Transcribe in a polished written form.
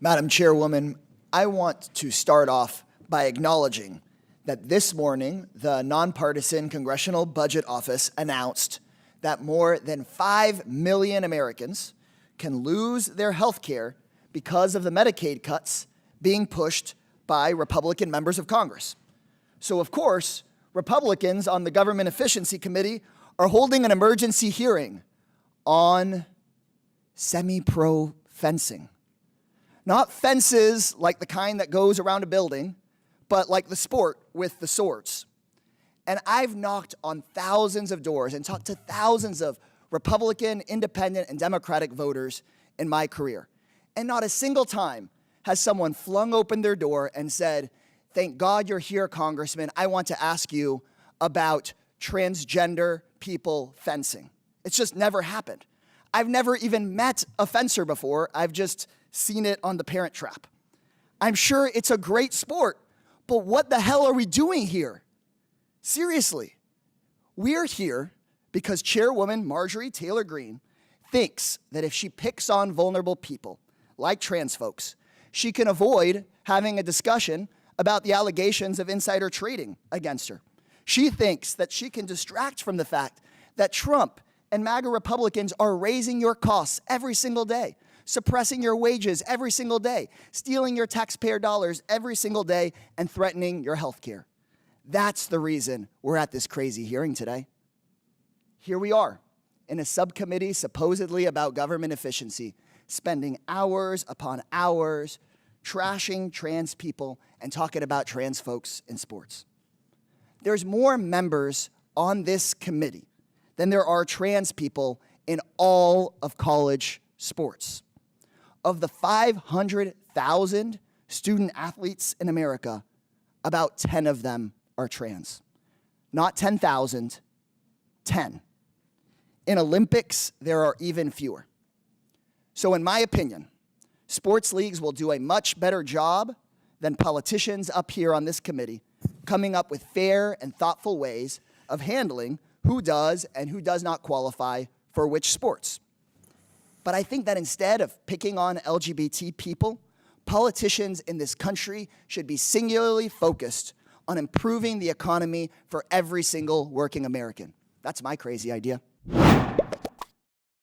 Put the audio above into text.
Madam Chairwoman, I want to start off by acknowledging that this morning, the nonpartisan Congressional Budget Office announced that more than 5 million Americans can lose their health care because of the Medicaid cuts being pushed by Republican members of Congress. So, of course, Republicans on the Government Efficiency Committee are holding an emergency hearing on semi-pro fencing. Not fences like the kind that goes around a building, but like the sport with the swords. And I've knocked on thousands of doors and talked to thousands of Republican, Independent, and Democratic voters in my career. And not a single time has someone flung open their door and said, "Thank God you're here, Congressman. I want to ask you about transgender people fencing." It's just never happened. I've never even met a fencer before. I've just seen it on The Parent Trap. I'm sure it's a great sport, but what the hell are we doing here? Seriously, we're here because Chairwoman Marjorie Taylor Greene thinks that if she picks on vulnerable people, like trans folks, she can avoid having a discussion about the allegations of insider trading against her. She thinks that she can distract from the fact that Trump and MAGA Republicans are raising your costs every single day, suppressing your wages every single day, stealing your taxpayer dollars every single day, and threatening your health care. That's the reason we're at this crazy hearing today. Here we are in a subcommittee supposedly about government efficiency, spending hours upon hours trashing trans people and talking about trans folks in sports. There's more members on this committee than there are trans people in all of college sports. Of the 500,000 student athletes in America, about 10 of them are trans. Not 10,000, 10. In Olympics, there are even fewer. So in my opinion, sports leagues will do a much better job than politicians up here on this committee coming up with fair and thoughtful ways of handling who does and who does not qualify for which sports. But I think that instead of picking on LGBT people, politicians in this country should be singularly focused on improving the economy for every single working American. That's my crazy idea.